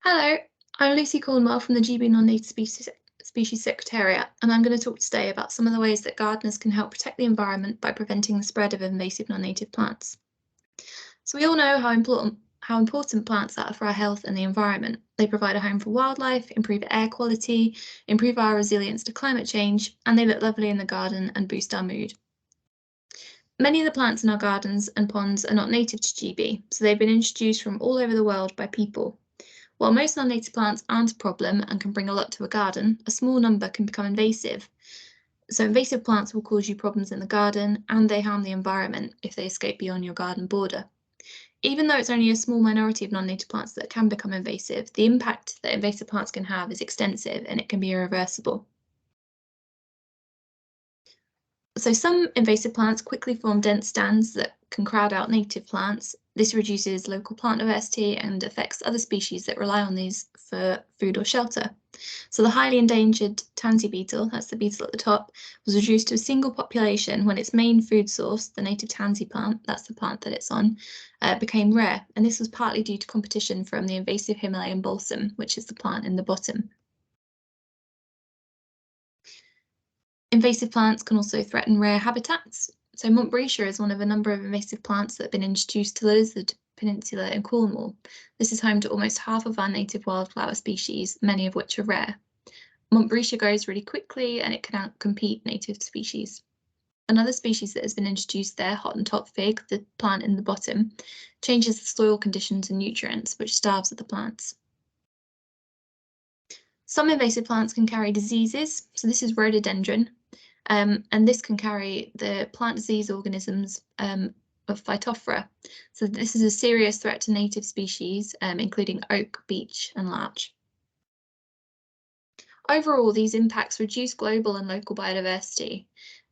Hello, I'm Lucy Cornwell from the GB Non-Native Species Secretariat, and I'm going to talk today about some of the ways that gardeners can help protect the environment by preventing the spread of invasive non-native plants. So we all know how important plants are for our health and the environment. They provide a home for wildlife, improve air quality, improve our resilience to climate change, and they look lovely in the garden and boost our mood. Many of the plants in our gardens and ponds are not native to GB, so they've been introduced from all over the world by people. While most non-native plants aren't a problem and can bring a lot to a garden, a small number can become invasive. So invasive plants will cause you problems in the garden, and they harm the environment if they escape beyond your garden border. Even though it's only a small minority of non-native plants that can become invasive, the impact that invasive plants can have is extensive and it can be irreversible. So some invasive plants quickly form dense stands that can crowd out native plants. This reduces local plant diversity and affects other species that rely on these for food or shelter. So the highly endangered tansy beetle, that's the beetle at the top, was reduced to a single population when its main food source, the native tansy plant, that's the plant that it's on, became rare. And this was partly due to competition from the invasive Himalayan balsam, which is the plant in the bottom. Invasive plants can also threaten rare habitats. So Montbretia is one of a number of invasive plants that have been introduced to the Lizard Peninsula in Cornwall. This is home to almost half of our native wildflower species, many of which are rare. Montbretia grows really quickly and it can outcompete native species. Another species that has been introduced there, Hottentot fig, the plant in the bottom, changes the soil conditions and nutrients, which starves the plants. Some invasive plants can carry diseases, so this is rhododendron, and this can carry the plant disease organisms of Phytophthora. So this is a serious threat to native species, including oak, beech, and larch. Overall, these impacts reduce global and local biodiversity,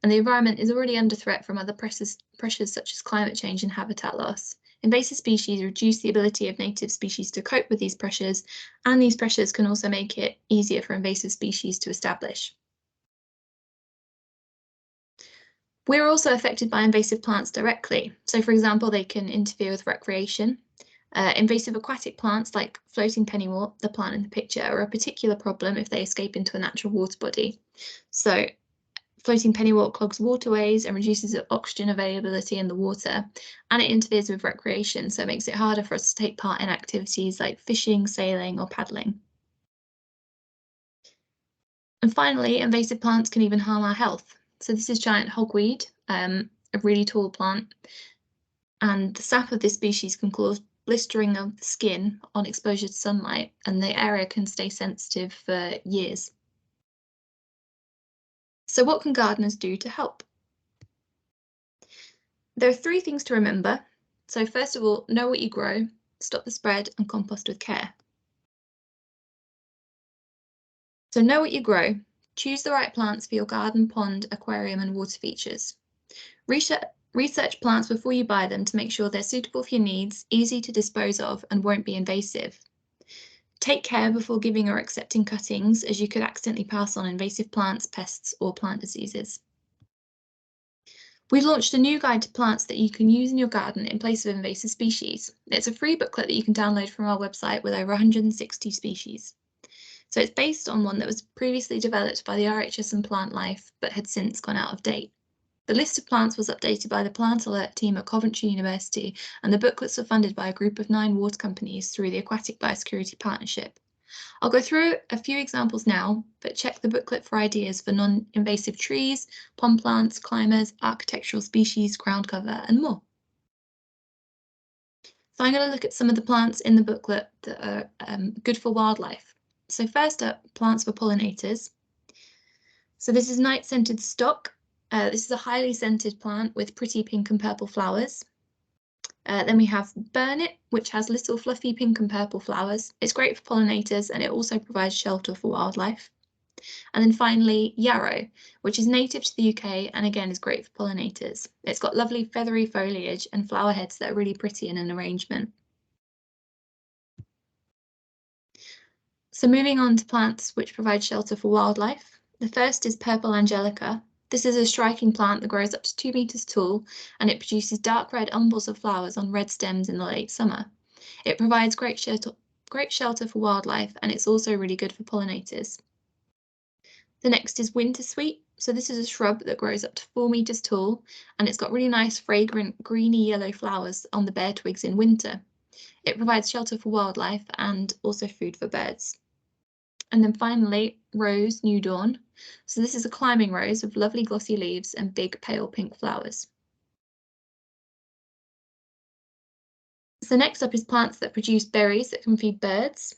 and the environment is already under threat from other pressures such as climate change and habitat loss. Invasive species reduce the ability of native species to cope with these pressures, and these pressures can also make it easier for invasive species to establish. We're also affected by invasive plants directly. So, for example, they can interfere with recreation. Invasive aquatic plants like floating pennywort, the plant in the picture, are a particular problem if they escape into a natural water body. So floating pennywort clogs waterways and reduces oxygen availability in the water, and it interferes with recreation, so it makes it harder for us to take part in activities like fishing, sailing, or paddling. And finally, invasive plants can even harm our health. So this is giant hogweed, a really tall plant, and the sap of this species can cause blistering of the skin on exposure to sunlight, and the area can stay sensitive for years. So what can gardeners do to help? There are three things to remember. So first of all, know what you grow, stop the spread, and compost with care. So know what you grow. Choose the right plants for your garden, pond, aquarium, and water features. Research plants before you buy them to make sure they're suitable for your needs, easy to dispose of, and won't be invasive. Take care before giving or accepting cuttings, as you could accidentally pass on invasive plants, pests, or plant diseases. We've launched a new guide to plants that you can use in your garden in place of invasive species. It's a free booklet that you can download from our website with over 160 species. So it's based on one that was previously developed by the RHS and Plant Life, but had since gone out of date. The list of plants was updated by the Plant Alert team at Coventry University, and the booklets are funded by a group of 9 water companies through the Aquatic Biosecurity Partnership. I'll go through a few examples now, but check the booklet for ideas for non-invasive trees, pond plants, climbers, architectural species, ground cover, and more. So I'm going to look at some of the plants in the booklet that are good for wildlife. So first up, plants for pollinators. So this is night-scented stock. This is a highly scented plant with pretty pink and purple flowers. Then we have burnet, which has little fluffy pink and purple flowers. It's great for pollinators and it also provides shelter for wildlife. And then finally, yarrow, which is native to the UK and again is great for pollinators. It's got lovely feathery foliage and flower heads that are really pretty in an arrangement. So moving on to plants which provide shelter for wildlife. The first is purple angelica. This is a striking plant that grows up to 2 meters tall, and it produces dark red umbels of flowers on red stems in the late summer. It provides great great shelter for wildlife, and it's also really good for pollinators. The next is wintersweet. So this is a shrub that grows up to 4 meters tall, and it's got really nice fragrant greeny yellow flowers on the bare twigs in winter. It provides shelter for wildlife and also food for birds. And then finally, rose new dawn. So this is a climbing rose with lovely glossy leaves and big pale pink flowers. So next up is plants that produce berries that can feed birds.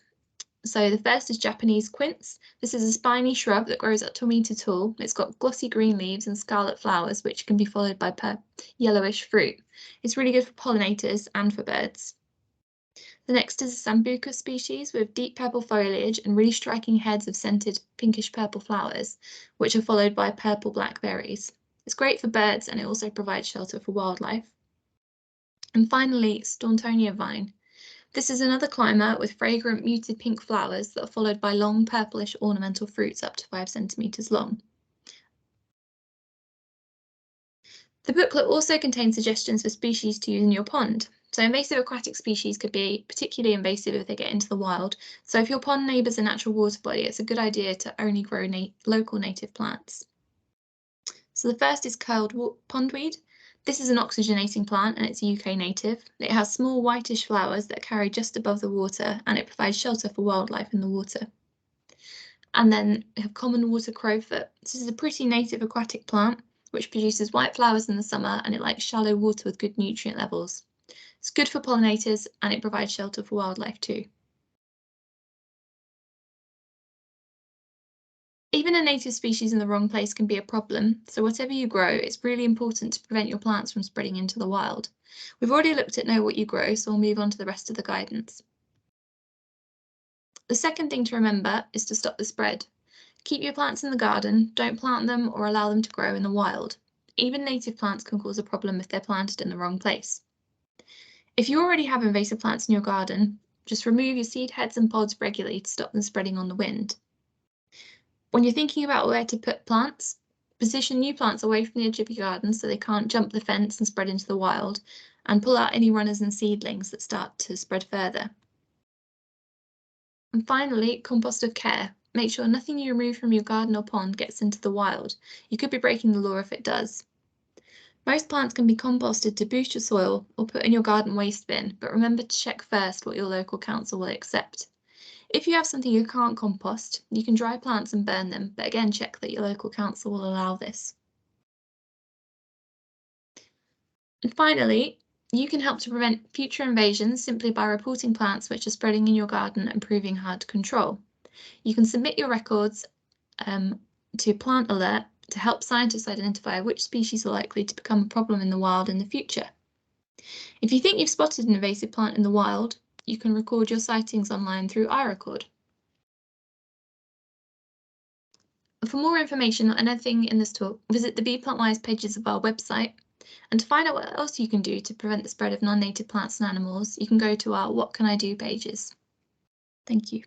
So the first is Japanese quince. This is a spiny shrub that grows up to a meter tall. It's got glossy green leaves and scarlet flowers, which can be followed by yellowish fruit. It's really good for pollinators and for birds. The next is a sambuca species with deep purple foliage and really striking heads of scented pinkish purple flowers, which are followed by purple black berries. It's great for birds, and it also provides shelter for wildlife. And finally, Stauntonia vine. This is another climber with fragrant muted pink flowers that are followed by long purplish ornamental fruits up to 5 centimeters long. The booklet also contains suggestions for species to use in your pond. So invasive aquatic species could be particularly invasive if they get into the wild. So if your pond neighbours a natural water body, it's a good idea to only grow local native plants. So the first is curled pondweed. This is an oxygenating plant, and it's a UK native. It has small whitish flowers that carry just above the water, and it provides shelter for wildlife in the water. And then we have common water crowfoot. This is a pretty native aquatic plant which produces white flowers in the summer, and it likes shallow water with good nutrient levels. It's good for pollinators, and it provides shelter for wildlife too. Even a native species in the wrong place can be a problem, so whatever you grow, it's really important to prevent your plants from spreading into the wild. We've already looked at know what you grow, so we'll move on to the rest of the guidance. The second thing to remember is to stop the spread. Keep your plants in the garden, don't plant them or allow them to grow in the wild. Even native plants can cause a problem if they're planted in the wrong place. If you already have invasive plants in your garden, just remove your seed heads and pods regularly to stop them spreading on the wind. When you're thinking about where to put plants, position new plants away from the edge of your garden so they can't jump the fence and spread into the wild, and pull out any runners and seedlings that start to spread further. And finally, compost with care. Make sure nothing you remove from your garden or pond gets into the wild. You could be breaking the law if it does. Most plants can be composted to boost your soil or put in your garden waste bin, but remember to check first what your local council will accept. If you have something you can't compost, you can dry plants and burn them, but again check that your local council will allow this. And finally, you can help to prevent future invasions simply by reporting plants which are spreading in your garden and proving hard to control. You can submit your records to Plant Alert to help scientists identify which species are likely to become a problem in the wild in the future. If you think you've spotted an invasive plant in the wild, you can record your sightings online through iRecord. For more information on anything in this talk, visit the Bee Plant Wise pages of our website. And to find out what else you can do to prevent the spread of non-native plants and animals, you can go to our What Can I Do pages. Thank you.